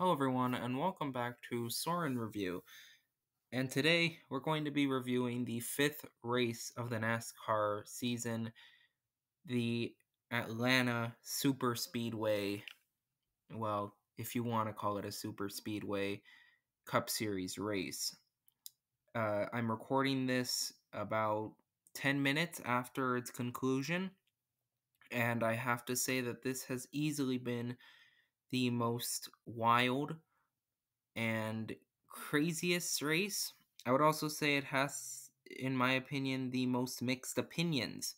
Hello, everyone, and welcome back to Soren Review. And today we're going to be reviewing the fifth race of the NASCAR season, the Atlanta Super Speedway. Well, if you want to call it a Super Speedway Cup Series race. I'm recording this about 10 minutes after its conclusion, and I have to say that this has easily been the most wild and craziest race. I would also say it has, in my opinion, the most mixed opinions.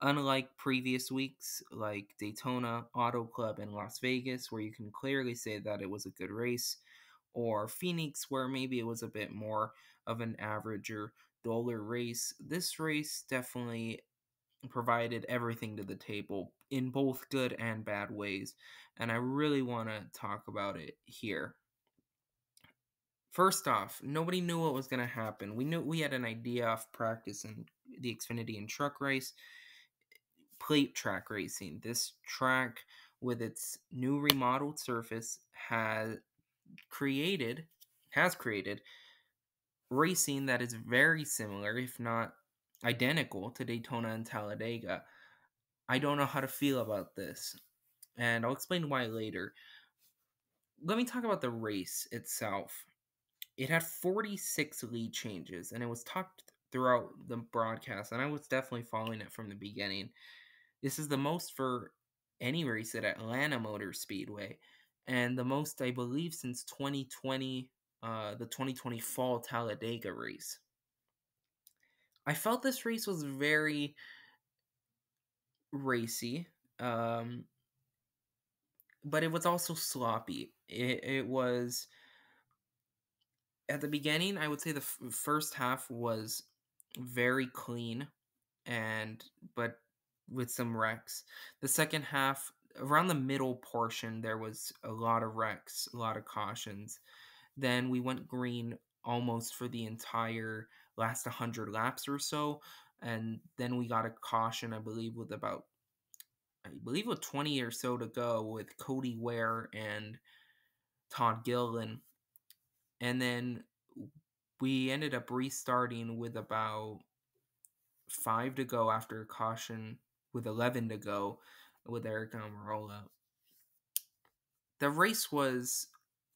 Unlike previous weeks like Daytona, Auto Club, and Las Vegas, where you can clearly say that it was a good race, or Phoenix, where maybe it was a bit more of an average or duller race, this race definitely provided everything to the table in both good and bad ways, and I really want to talk about it here. First off, nobody knew what was going to happen. We had an idea of practice in the Xfinity and truck race, plate track racing. This track, with its new remodeled surface, created has created racing that is very similar, if not identical, to Daytona and Talladega. I don't know how to feel about this, and I'll explain why later. Let me talk about the race itself. It had 46 lead changes, and it was talked throughout the broadcast, and I was definitely following it from the beginning. This is the most for any race at Atlanta Motor Speedway, and the most, I believe, since 2020, the 2020 Fall Talladega race. I felt this race was very racy, but it was also sloppy. It was at the beginning, I would say the first half was very clean and but with some wrecks. The second half, around the middle portion, there was a lot of wrecks, a lot of cautions. Then we went green almost for the entire last 100 laps or so, and then we got a caution, I believe with 20 or so to go, with Cody Ware and Todd Gilliland. And then we ended up restarting with about 5 to go after a caution, with 11 to go with Eric Almirola. The race was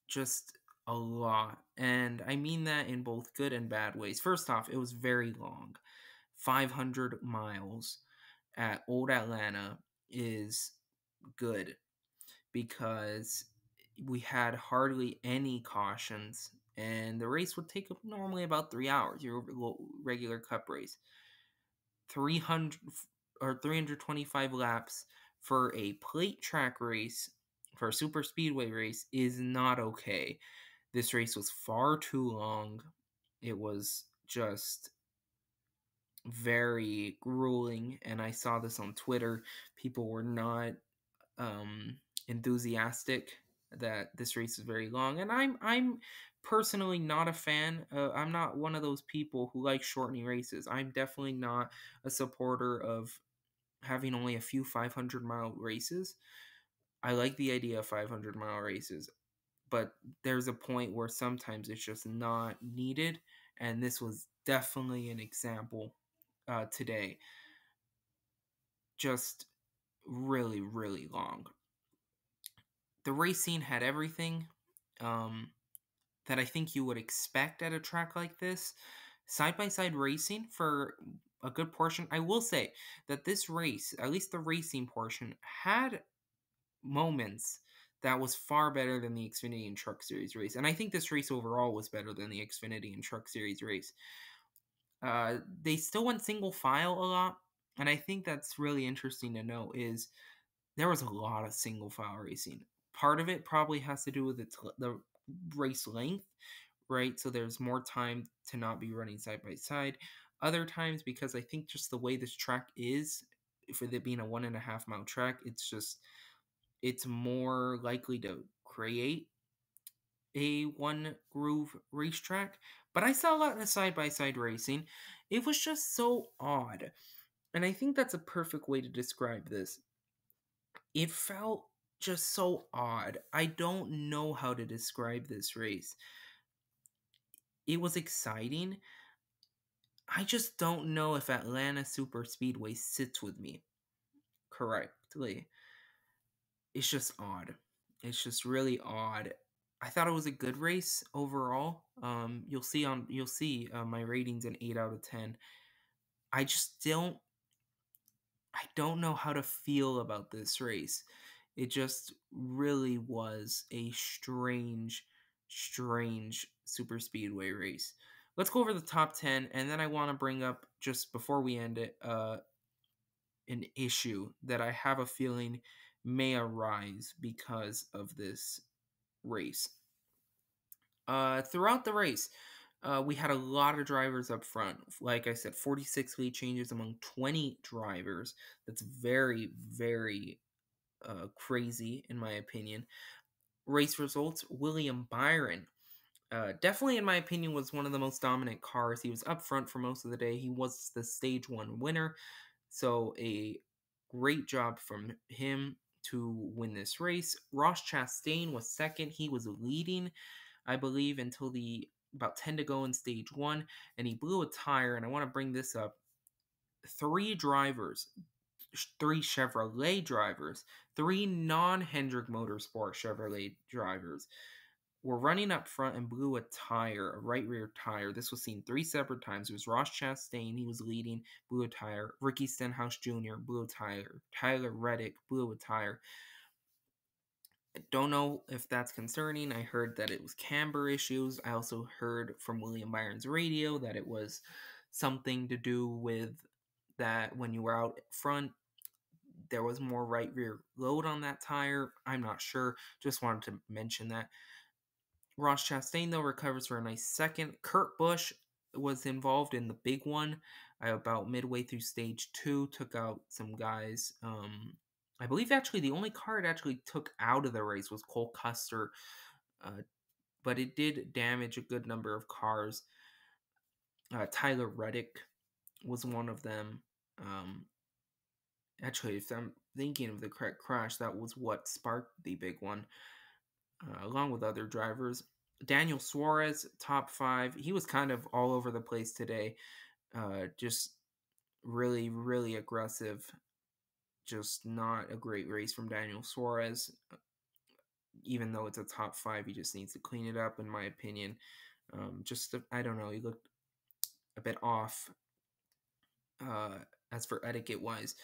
just a lot, and I mean that in both good and bad ways. First off, it was very long. 500 miles at Old Atlanta is good because we had hardly any cautions, and the race would take normally about 3 hours, your regular cup race. 300 or 325 laps for a plate track race, for a super speedway race, is not okay. This race was far too long. It was just very grueling, and I saw this on Twitter. People were not enthusiastic that this race is very long, and I'm personally not a fan. I'm not one of those people who like shortening races. I'm definitely not a supporter of having only a few 500-mile races. I like the idea of 500-mile races, but there's a point where sometimes it's just not needed, and this was definitely an example today. Just really, really long. The racing had everything that I think you would expect at a track like this. Side-by-side racing for a good portion. I will say that this race, at least the racing portion, had moments that was far better than the Xfinity and Truck Series race. And I think this race overall was better than the Xfinity and Truck Series race. They still went single file a lot, and I think that's really interesting to know is there was a lot of single file racing. Part of it probably has to do with the race length, right? So there's more time to not be running side by side. Other times, because I think just the way this track is, for it being a 1.5 mile track, it's more likely to create a one groove racetrack. But I saw a lot of side by side racing. It was just so odd. And I think that's a perfect way to describe this. It felt just so odd. I don't know how to describe this race. It was exciting. I just don't know if Atlanta Super Speedway sits with me correctly. It's just odd. It's just really odd. I thought it was a good race overall. You'll see my ratings an 8 out of 10. I just I don't know how to feel about this race. It just really was a strange super speedway race. Let's go over the top 10, and then I want to bring up, just before we end it, an issue that I have a feeling may arise because of this race. Throughout the race, we had a lot of drivers up front. Like I said, 46 lead changes among 20 drivers. That's very crazy, in my opinion. Race results: William Byron, definitely, in my opinion, was one of the most dominant cars. He was up front for most of the day. He was the stage one winner. So, a great job from him to win this race. Ross Chastain was second. He was leading, I believe, until the about 10 to go in stage one, and he blew a tire. And I want to bring this up. Three drivers, three Chevrolet drivers, three non-Hendrick Motorsport Chevrolet drivers were running up front and blew a tire, a right rear tire. This was seen three separate times. It was Ross Chastain, he was leading, blew a tire. Ricky Stenhouse Jr. blew a tire. Tyler Reddick blew a tire. I don't know if that's concerning. I heard that it was camber issues. I also heard from William Byron's radio that it was something to do with that when you were out front, there was more right rear load on that tire. I'm not sure. Just wanted to mention that. Ross Chastain, though, recovers for a nice second. Kurt Busch was involved in the big one about midway through stage two, took out some guys. I believe actually the only car it actually took out of the race was Cole Custer, but it did damage a good number of cars. Tyler Reddick was one of them. Actually, if I'm thinking of the correct crash, that was what sparked the big one, along with other drivers. Daniel Suarez, top five. He was kind of all over the place today. Just really aggressive. Just not a great race from Daniel Suarez. Even though it's a top five, he just needs to clean it up, in my opinion. I don't know. He looked a bit off as for etiquette wise.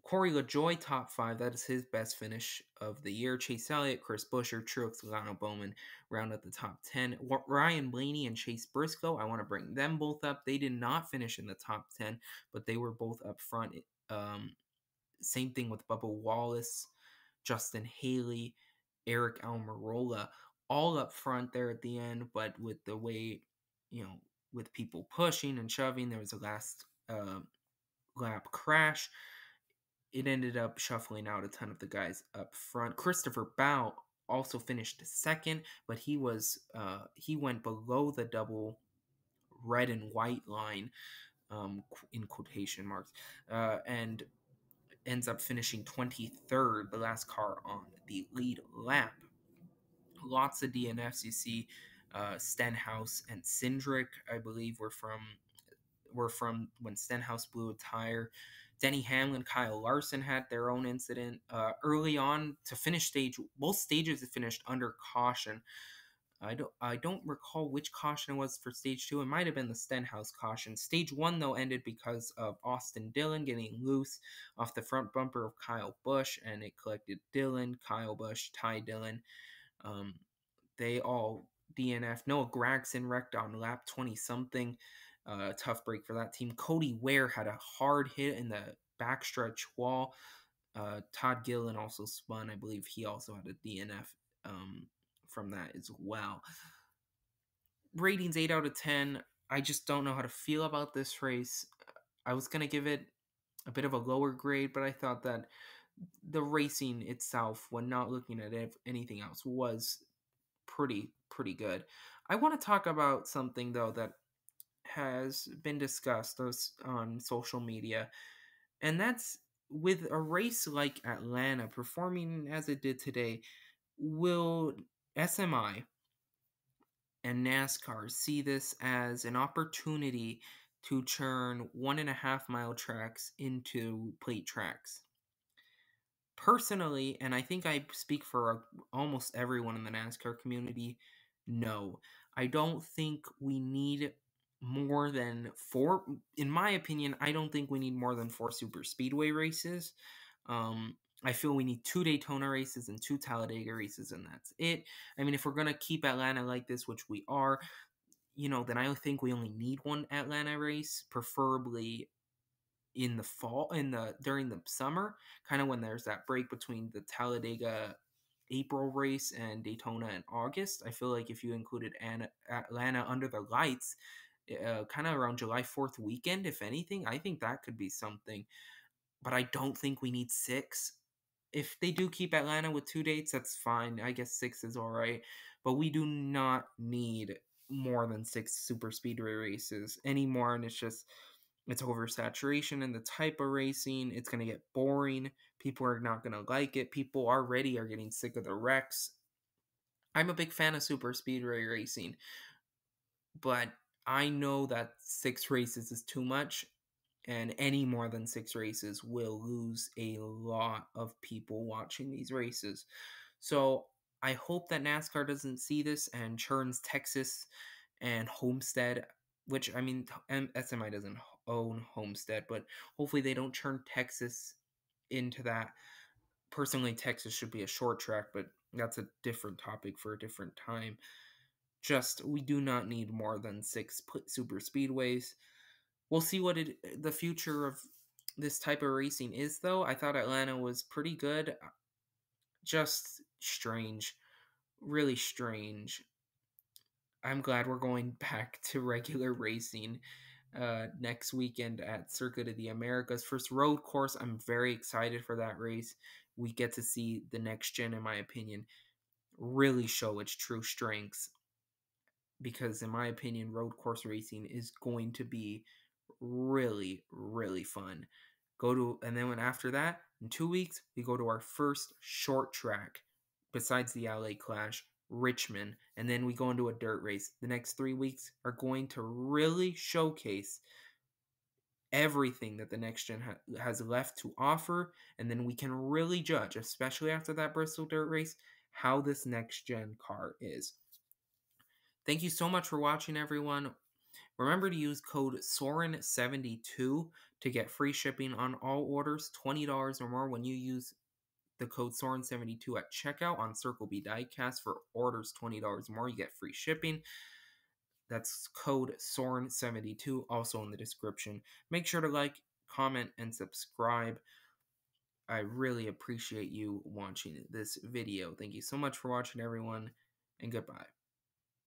Corey LaJoy, top five. That is his best finish of the year. Chase Elliott, Chris Buescher, Truex, Lano Bowman round at the top 10. Ryan Blaney and Chase Briscoe, I want to bring them both up. They did not finish in the top 10, but they were both up front. Same thing with Bubba Wallace, Justin Haley, Eric Almirola, all up front there at the end, but with the way, with people pushing and shoving, there was a last lap crash. It ended up shuffling out a ton of the guys up front. Christopher Bow also finished second, but he went below the double red and white line, in quotation marks, and ends up finishing 23rd, the last car on the lead lap. Lots of DNFs. You see Stenhouse and Cindric, I believe, were from when Stenhouse blew a tire. Denny Hamlin, Kyle Larson had their own incident early on to finish stage. Both stages finished under caution. I don't recall which caution it was for stage two. It might have been the Stenhouse caution. Stage one, though, ended because of Austin Dillon getting loose off the front bumper of Kyle Busch, and it collected Dillon, Kyle Busch, Ty Dillon. They all DNF. Noah Gragson wrecked on lap 20 something. Tough break for that team. Cody Ware had a hard hit in the backstretch wall. Todd Gillen also spun. I believe he also had a DNF from that as well. Ratings 8 out of 10. I just don't know how to feel about this race. I was going to give it a bit of a lower grade, but I thought that the racing itself, when not looking at anything else, was pretty good. I want to talk about something, though, that has been discussed on social media, and that's with a race like Atlanta performing as it did today, will SMI and NASCAR see this as an opportunity to turn 1.5 mile tracks into plate tracks? Personally, and I think I speak for almost everyone in the NASCAR community, no. I don't think we need more than four. In my opinion, I don't think we need more than four super speedway races. I feel we need two Daytona races and two Talladega races, and that's it. I mean, if we're gonna keep Atlanta like this, which we are, then I think we only need one Atlanta race, preferably in the fall, during the summer, kind of when there's that break between the Talladega April race and Daytona in August. I feel like if you included Atlanta under the lights, kind of around July 4th weekend, if anything, I think that could be something. But I don't think we need six. If they do keep Atlanta with two dates, that's fine. I guess six is all right. But we do not need more than six super speedway races anymore. And it's oversaturation in the type of racing. It's going to get boring. People are not going to like it. People already are getting sick of the wrecks. I'm a big fan of super speedway racing, but I know that six races is too much, and any more than six races will lose a lot of people watching these races. So I hope that NASCAR doesn't see this and churns Texas and Homestead, which I mean, SMI doesn't own Homestead, but hopefully they don't turn Texas into that. Personally, Texas should be a short track, but that's a different topic for a different time. Just, we do not need more than six super speedways. We'll see what the future of this type of racing is, though. I thought Atlanta was pretty good. Just strange. Really strange. I'm glad we're going back to regular racing next weekend at Circuit of the Americas. First road course. I'm very excited for that race. We get to see the next gen, in my opinion, really show its true strengths. Because, in my opinion, road course racing is going to be really, really fun. And then after that, in 2 weeks, we go to our first short track besides the LA Clash, Richmond, and then we go into a dirt race. The next 3 weeks are going to really showcase everything that the next gen has left to offer, and then we can really judge, especially after that Bristol dirt race, how this next gen car is. Thank you so much for watching, everyone. Remember to use code Soren72 to get free shipping on all orders, $20 or more when you use the code Soren72 at checkout on Circle B Diecast. For orders $20 or more, you get free shipping. That's code Soren72, also in the description. Make sure to like, comment, and subscribe. I really appreciate you watching this video. Thank you so much for watching, everyone, and goodbye.